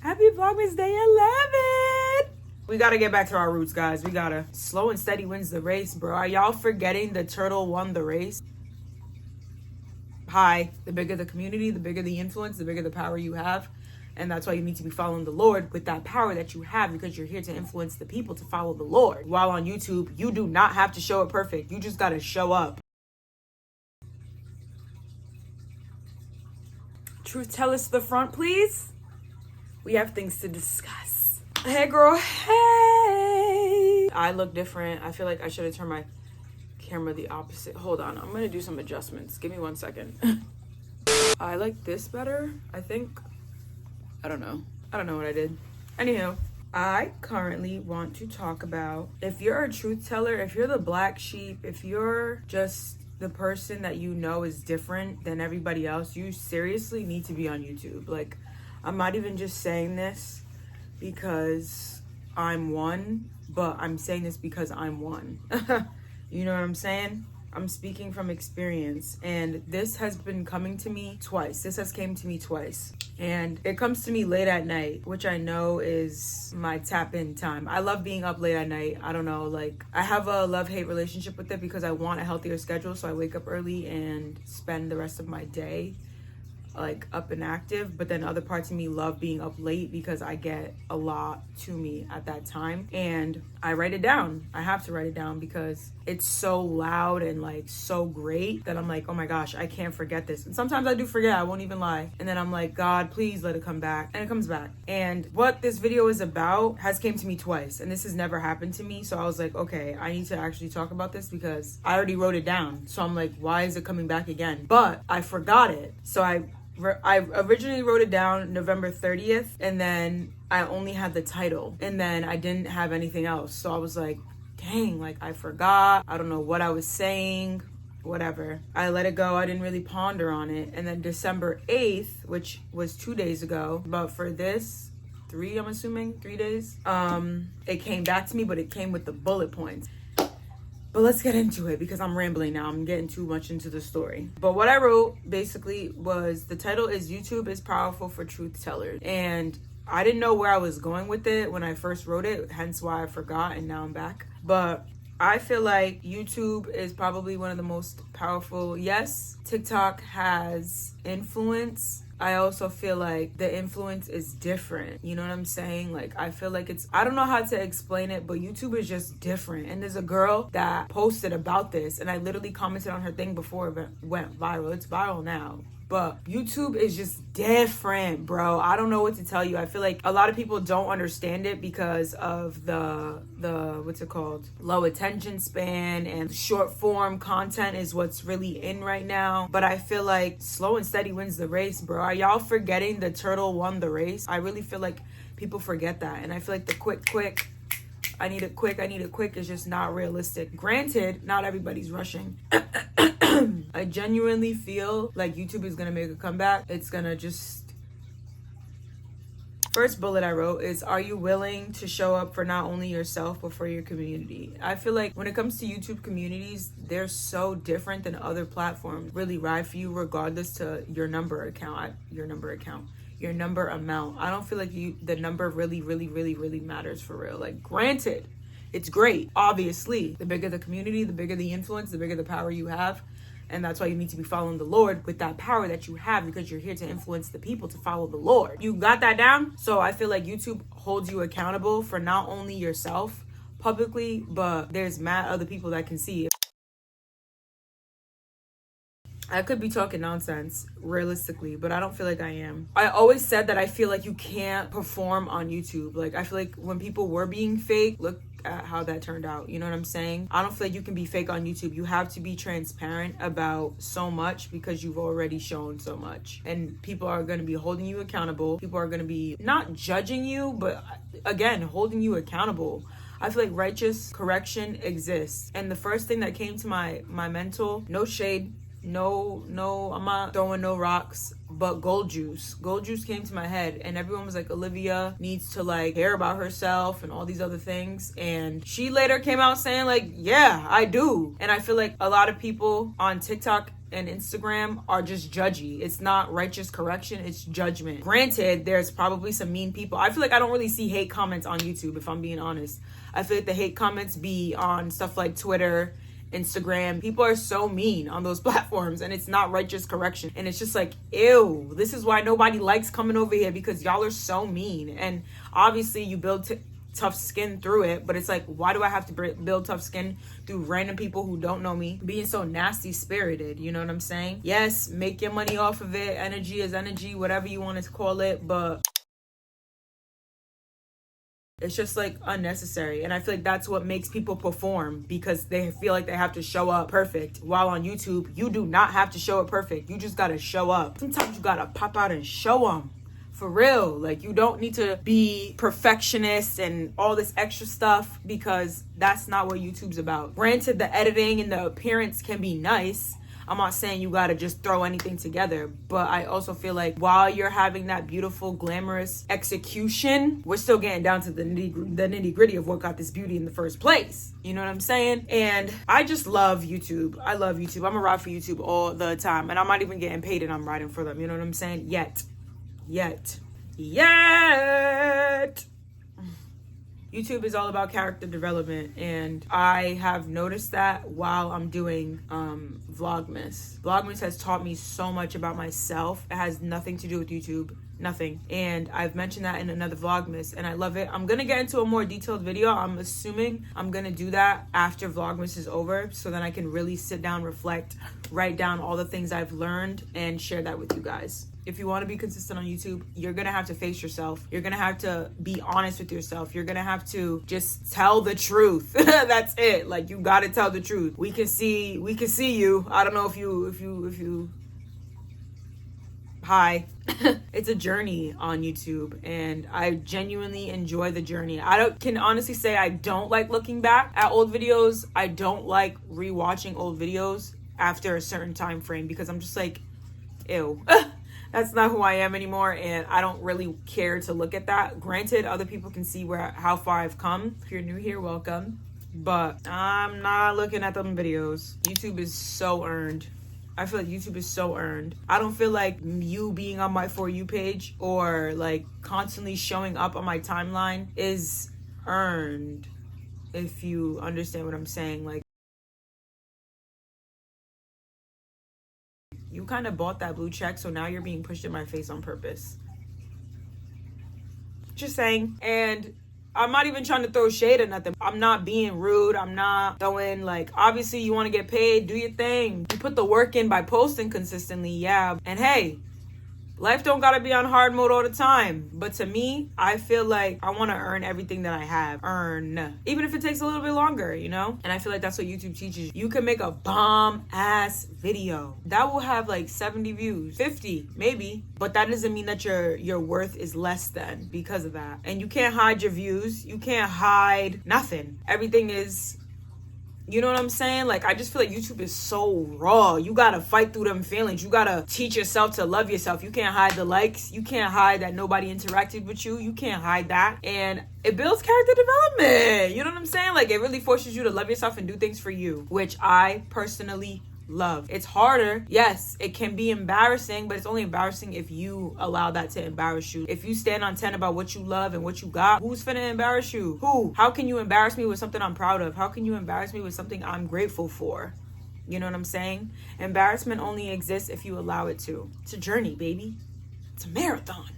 Happy Vlogmas Day 11! We gotta get back to our roots, guys. We gotta. Slow and steady wins the race, bro. Are y'all forgetting the turtle won the race? Hi. The bigger the community, the bigger the influence, the bigger the power you have. And that's why you need to be following the Lord with that power that you have, because you're here to influence the people to follow the Lord. While on YouTube, you do not have to show it perfect. You just gotta show up. Truth tell us to the front, please. We have things to discuss. Hey, girl. Hey. I look different. I feel like I should have turned my camera the opposite. Hold on. I'm going to do some adjustments. Give me 1 second. I like this better, I think. I don't know what I did. Anywho, I currently want to talk about, if you're a truth teller, if you're the black sheep, if you're just the person that you know is different than everybody else, you seriously need to be on YouTube. Like, I'm not even just saying this because I'm one, but I'm saying this because I'm one. You know what I'm saying? I'm speaking from experience, and this has been coming to me twice. This has came to me twice, and it comes to me late at night, which I know is my tap in time. I love being up late at night. I don't know, like, I have a love-hate relationship with it because I want a healthier schedule, so I wake up early and spend the rest of my day like up and active. But then other parts of me love being up late because I get a lot to me at that time, and I write it down. I have to write it down because it's so loud and like so great that I'm like, oh my gosh, I can't forget this. And sometimes I do forget, I won't even lie, and then I'm like, God, please let it come back. And it comes back. And what this video is about has came to me twice, and this has never happened to me. So I was like, okay, I need to actually talk about this because I already wrote it down. So I'm like, why is it coming back again? But I forgot it. So I originally wrote it down November 30th, and then I only had the title, and then I didn't have anything else. So I was like, dang, like I forgot. I don't know what I was saying, whatever. I let it go. I didn't really ponder on it. And then December 8th, which was 2 days ago, but for this, I'm assuming 3 days, it came back to me, but it came with the bullet points. But let's get into it because I'm rambling now. I'm getting too much into the story. But what I wrote basically was, the title is YouTube is Powerful for Truth Tellers. And I didn't know where I was going with it when I first wrote it, hence why I forgot, and now I'm back. But I feel like YouTube is probably one of the most powerful. Yes, TikTok has influence. I also feel like the influence is different. You know what I'm saying? Like, I feel like I don't know how to explain it, but YouTube is just different. And there's a girl that posted about this, and I literally commented on her thing before it went viral. It's viral now. But YouTube is just different, bro. I don't know what to tell you. I feel like a lot of people don't understand it because of the what's it called? Low attention span, and short form content is what's really in right now. But I feel like slow and steady wins the race, bro. Are y'all forgetting the turtle won the race? I really feel like people forget that. And I feel like the quick, I need it quick is just not realistic. Granted, not everybody's rushing. I genuinely feel like YouTube is gonna make a comeback. It's gonna just... First bullet I wrote is, are you willing to show up for not only yourself, but for your community? I feel like when it comes to YouTube communities, they're so different than other platforms. Really ride for you regardless to your number amount. I don't feel like the number really matters for real. Like, granted, it's great. Obviously, the bigger the community, the bigger the influence, the bigger the power you have. And that's why you need to be following the Lord with that power that you have, because you're here to influence the people to follow the Lord. You got that down? So I feel like YouTube holds you accountable for not only yourself publicly, but there's mad other people that can see it. I could be talking nonsense realistically, but I don't feel like I am. I always said that I feel like you can't perform on YouTube. Like, I feel like when people were being fake, look at how that turned out. You know what I'm saying? I don't feel like you can be fake on YouTube. You have to be transparent about so much because you've already shown so much. And people are going to be holding you accountable. People are going to be not judging you, but again, holding you accountable. I feel like righteous correction exists. And the first thing that came to my mental, no shade, no, I'm not throwing no rocks, but gold juice came to my head, and everyone was like, Olivia needs to like care about herself and all these other things. And she later came out saying like, yeah, I do. And I feel like a lot of people on TikTok and Instagram are just judgy. It's not righteous correction, it's judgment. Granted, there's probably some mean people. I feel like I don't really see hate comments on YouTube, if I'm being honest. I feel like the hate comments be on stuff like Twitter, Instagram. People are so mean on those platforms, and it's not righteous correction. And it's just like, ew, this is why nobody likes coming over here, because y'all are so mean. And obviously you build tough skin through it, but it's like, why do I have to build tough skin through random people who don't know me being so nasty spirited? You know what I'm saying? Yes, make your money off of it. Energy is energy, whatever you want to call it, but it's just like unnecessary. And I feel like that's what makes people perform, because they feel like they have to show up perfect. While on YouTube, you do not have to show up perfect. You just gotta show up. Sometimes you gotta pop out and show them. For real. Like, you don't need to be perfectionist and all this extra stuff, because that's not what YouTube's about. Granted, the editing and the appearance can be nice. I'm not saying you gotta just throw anything together, but I also feel like while you're having that beautiful, glamorous execution, we're still getting down to the nitty gritty of what got this beauty in the first place. You know what I'm saying? And I just love YouTube. I love YouTube. I'm a ride for YouTube all the time, and I'm not even getting paid and I'm riding for them. You know what I'm saying? Yet. YouTube is all about character development, and I have noticed that while I'm doing vlogmas. Vlogmas has taught me so much about myself. It has nothing to do with YouTube. Nothing. And I've mentioned that in another vlogmas, and I love it. I'm gonna get into a more detailed video. I'm assuming I'm gonna do that after vlogmas is over, so then I can really sit down, reflect, write down all the things I've learned, and share that with you guys. If you want to be consistent on YouTube, you're gonna have to face yourself. You're gonna have to be honest with yourself. You're gonna have to just tell the truth. That's it. Like, you gotta tell the truth. We can see you. I don't know if you hi. It's a journey on YouTube, and I genuinely enjoy the journey. Can honestly say I don't like looking back at old videos. I don't like rewatching old videos after a certain time frame, because I'm just like, ew. That's not who I am anymore, and I don't really care to look at that. Granted, other people can see how far I've come. If you're new here, welcome. But I'm not looking at them videos. YouTube is so earned. I feel like YouTube is so earned. I don't feel like you being on my For You page or like constantly showing up on my timeline is earned, if you understand what I'm saying. Like, you kind of bought that blue check, so now you're being pushed in my face on purpose. Just saying. And I'm not even trying to throw shade or nothing. I'm not being rude. I'm not throwing, like, obviously you want to get paid, do your thing. You put the work in by posting consistently, yeah. And hey, life don't gotta be on hard mode all the time. But to me, I feel like I want to earn everything that I have. Earn. Even if it takes a little bit longer, you know? And I feel like that's what YouTube teaches you. You can make a bomb-ass video. That will have like 70 views. 50, maybe. But that doesn't mean that your worth is less than because of that. And you can't hide your views. You can't hide nothing. Everything is... You know what I'm saying? Like, I just feel like YouTube is so raw. You gotta fight through them feelings. You gotta teach yourself to love yourself. You can't hide the likes. You can't hide that nobody interacted with you. You can't hide that. And it builds character development. You know what I'm saying? Like, it really forces you to love yourself and do things for you, which I personally love. It's harder. Yes, it can be embarrassing, but it's only embarrassing if you allow that to embarrass you. If you stand on 10 about what you love and what you got, who's finna embarrass you? Who? How can you embarrass me with something I'm proud of? How can you embarrass me with something I'm grateful for? You know what I'm saying? Embarrassment only exists if you allow it to. It's a journey, baby. It's a marathon,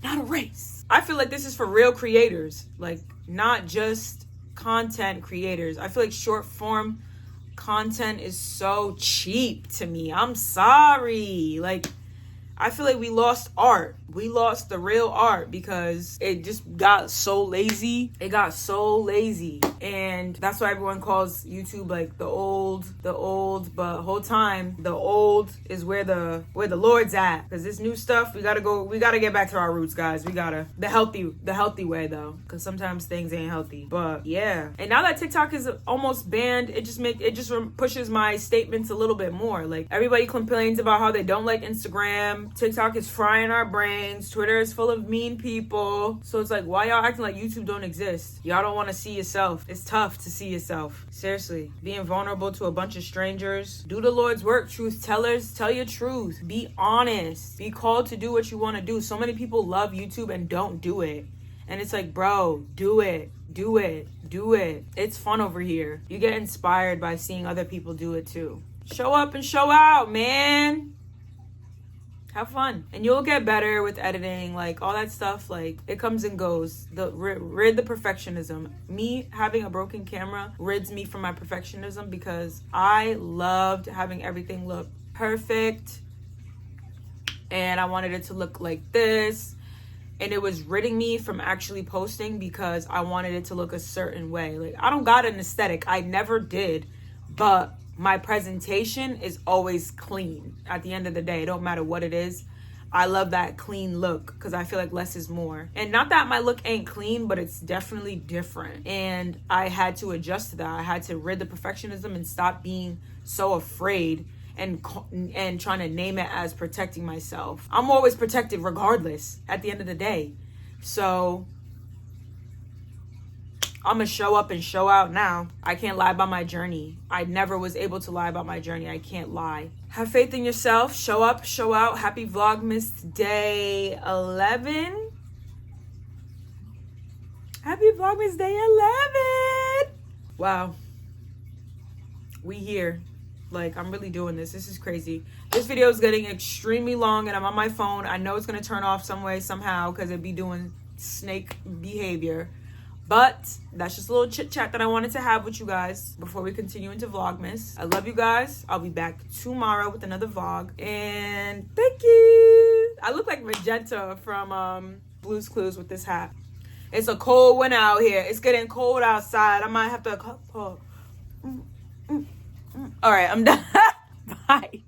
not a race. I feel like this is for real creators, like not just content creators. I feel like short form content is so cheap to me. I'm sorry. Like, I feel like we lost art. We lost the real art because it just got so lazy. It got so lazy. And that's why everyone calls YouTube like the old, but whole time the old is where the Lord's at. Because this new stuff, we gotta get back to our roots, guys. The healthy way though. Because sometimes things ain't healthy. But yeah. And now that TikTok is almost banned, it just pushes my statements a little bit more. Like, everybody complains about how they don't like Instagram. TikTok is frying our brain. minds. Twitter is full of mean people. So it's like, why y'all acting like YouTube don't exist? Y'all don't want to see yourself. It's tough to see yourself. Seriously. Being vulnerable to a bunch of strangers. Do the Lord's work, truth tellers. Tell your truth. Be honest. Be called to do what you want to do. So many people love YouTube and don't do it. And it's like, bro, do it. Do it. Do it. It's fun over here. You get inspired by seeing other people do it too. Show up and show out, man. Have fun. And you'll get better with editing, like all that stuff, like it comes and goes. Rid the perfectionism. Me having a broken camera rids me from my perfectionism because I loved having everything look perfect. And I wanted it to look like this. And it was ridding me from actually posting because I wanted it to look a certain way. Like, I don't got an aesthetic. I never did. But my presentation is always clean. At the end of the day, it don't matter what it is. I love that clean look because I feel like less is more. And not that my look ain't clean, but it's definitely different. And I had to adjust to that. I had to rid the perfectionism and stop being so afraid and trying to name it as protecting myself. I'm always protected regardless at the end of the day. So I'm gonna show up and show out now. I can't lie about my journey. I never was able to lie about my journey. I can't lie. Have faith in yourself. Show up, show out. Happy Vlogmas Day 11. Happy Vlogmas Day 11. Wow. We here. Like, I'm really doing this. This is crazy. This video is getting extremely long and I'm on my phone. I know it's going to turn off some way, somehow, because it be doing snake behavior. But that's just a little chit chat that I wanted to have with you guys before we continue into Vlogmas. I love you guys. I'll be back tomorrow with another vlog. And thank you. I look like Magenta from Blue's Clues with this hat. It's a cold one out here. It's getting cold outside. I might have to... All right, I'm done. Bye.